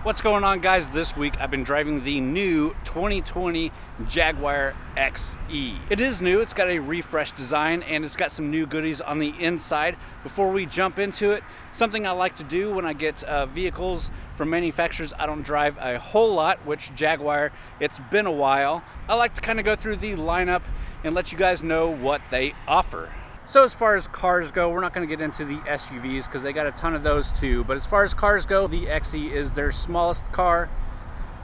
What's going on, guys? This week I've been driving the new 2020 Jaguar XE. It is new, it's got a refreshed design, and it's got some new goodies on the inside. Before we jump into it, something I like to do when I get vehicles from manufacturers I don't drive a whole lot, which Jaguar, it's been a while. I like to kind of go through the lineup and let you guys know what they offer. So as far as cars go, we're not going to get into the SUVs because they got a ton of those too. But as far as cars go, the XE is their smallest car.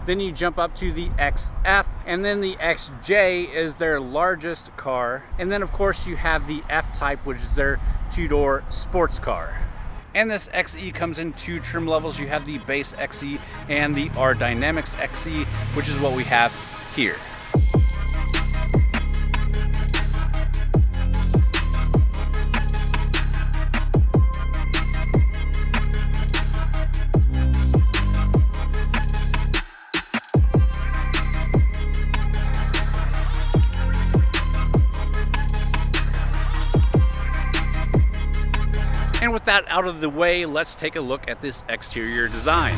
Then you jump up to the XF, and then the XJ is their largest car. And then of course you have the F-Type, which is their two-door sports car. And this XE comes in two trim levels. You have the base XE and the R Dynamics XE, which is what we have here. And with that out of the way, let's take a look at this exterior design.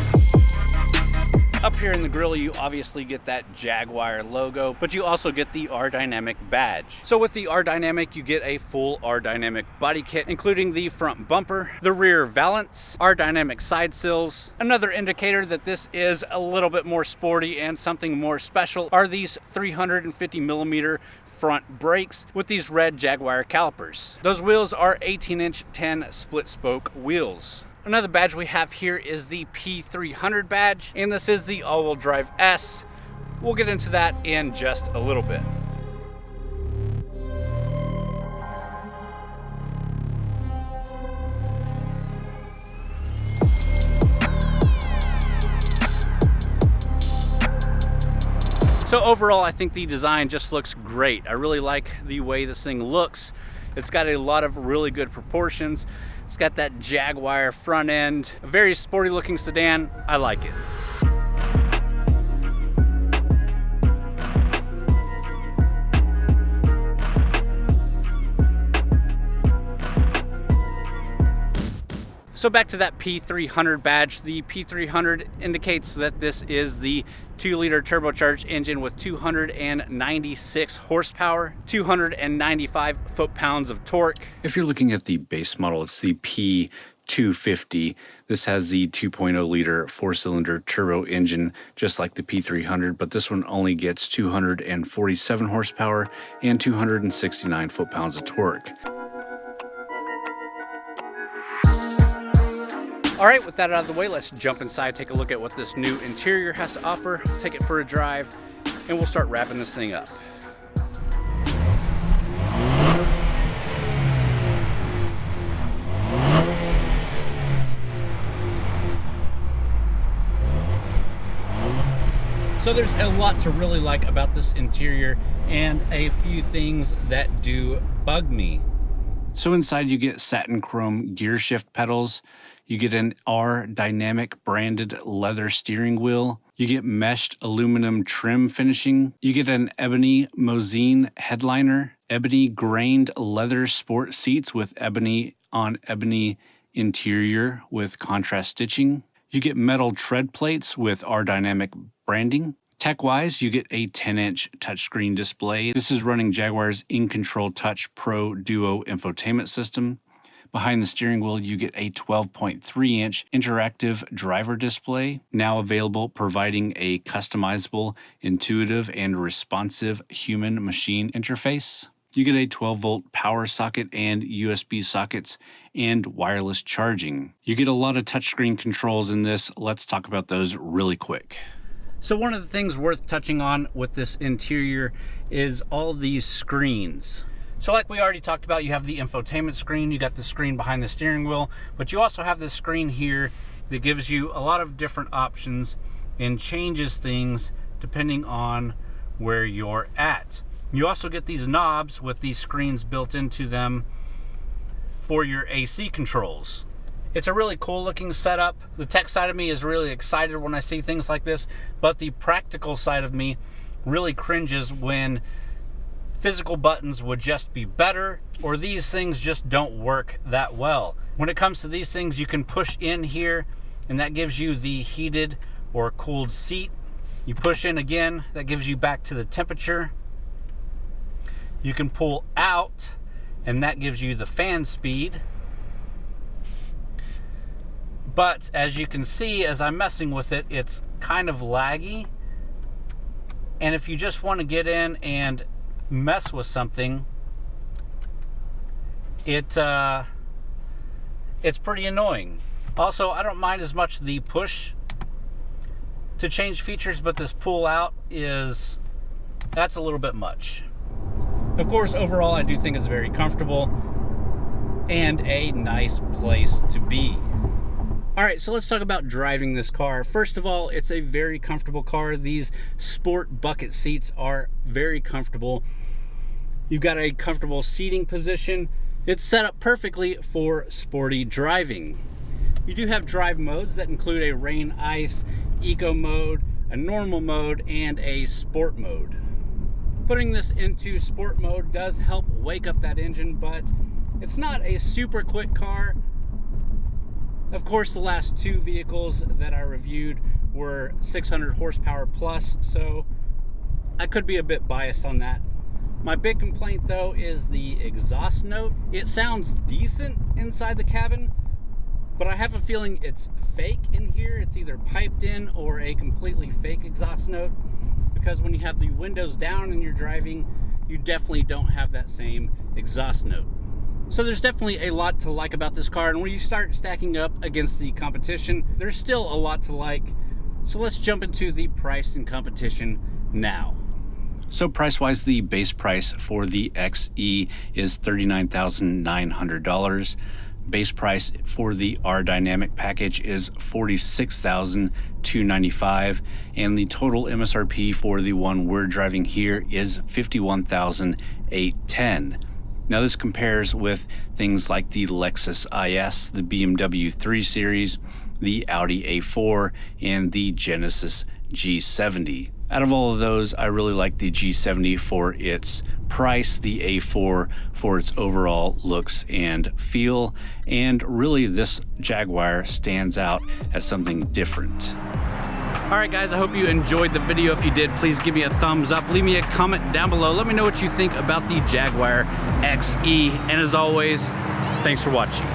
Up here in the grille, you obviously get that Jaguar logo, but you also get the R-Dynamic badge. So with the R-Dynamic, you get a full R-Dynamic body kit, including the front bumper, the rear valance, R-Dynamic side sills. Another indicator that this is a little bit more sporty and something more special are these 350 millimeter front brakes with these red Jaguar calipers. Those wheels are 18-inch 10 split spoke wheels. Another badge we have here is the P300 badge, and this is the all-wheel drive S. We'll get into that in just a little bit. So overall, I think the design just looks great. I really like the way this thing looks. It's got a lot of really good proportions. It's got that Jaguar front end, a very sporty looking sedan. I like it. So back to that P300 badge. The P300 indicates that this is the 2-liter turbocharged engine with 296 horsepower, 295 foot-pounds of torque. If you're looking at the base model, it's the P250. This has the 2.0-liter 4-cylinder turbo engine, just like the P300, but this one only gets 247 horsepower and 269 foot-pounds of torque. All right, with that out of the way, let's jump inside, take a look at what this new interior has to offer, take it for a drive, and we'll start wrapping this thing up. So there's a lot to really like about this interior and a few things that do bug me. So inside you get satin chrome gear shift pedals. You get an R Dynamic branded leather steering wheel. You get meshed aluminum trim finishing. You get an ebony Mosine headliner, ebony grained leather sport seats with ebony on ebony interior with contrast stitching. You get metal tread plates with R Dynamic branding. Tech-wise, you get a 10-inch touchscreen display. This is running Jaguar's InControl Touch Pro Duo infotainment system. Behind the steering wheel, you get a 12.3-inch interactive driver display, now available, providing a customizable, intuitive, and responsive human-machine interface. You get a 12-volt power socket and USB sockets and wireless charging. You get a lot of touchscreen controls in this. Let's talk about those really quick. So one of the things worth touching on with this interior is all these screens. So like we already talked about, you have the infotainment screen, you got the screen behind the steering wheel, but you also have this screen here that gives you a lot of different options and changes things depending on where you're at. You also get these knobs with these screens built into them for your AC controls. It's a really cool looking setup. The tech side of me is really excited when I see things like this, but the practical side of me really cringes when physical buttons would just be better, or these things just don't work that well. When it comes to these things, you can push in here, and that gives you the heated or a cooled seat. You push in again, that gives you back to the temperature. You can pull out, and that gives you the fan speed. But as you can see, as I'm messing with it, it's kind of laggy. And if you just want to get in and mess with something, it's pretty annoying. Also, I don't mind as much the push to change features, but this pull out that's a little bit much. Of course, overall, I do think it's very comfortable and a nice place to be. All right, so let's talk about driving this car. First of all, it's a very comfortable car. These sport bucket seats are very comfortable. You've got a comfortable seating position. It's set up perfectly for sporty driving. You do have drive modes that include a rain, ice, eco mode, a normal mode, and a sport mode. Putting this into sport mode does help wake up that engine, but it's not a super quick car. Of course, the last two vehicles that I reviewed were 600 horsepower plus, so I could be a bit biased on that. My big complaint though is the exhaust note. It sounds decent inside the cabin, but I have a feeling it's fake in here. It's either piped in or a completely fake exhaust note, because when you have the windows down and you're driving, you definitely don't have that same exhaust note. So there's definitely a lot to like about this car, and when you start stacking up against the competition, there's still a lot to like. So let's jump into the price and competition now. So price-wise, the base price for the XE is $39,900. Base price for the R Dynamic package is $46,295, and the total MSRP for the one we're driving here is $51,810. Now this compares with things like the Lexus IS, the BMW 3 Series, the Audi A4, and the Genesis G70. Out of all of those, I really like the G70 for its price, the A4 for its overall looks and feel, and really this Jaguar stands out as something different. All right, guys, I hope you enjoyed the video. If you did, please give me a thumbs up. Leave me a comment down below. Let me know what you think about the Jaguar XE. And as always, thanks for watching.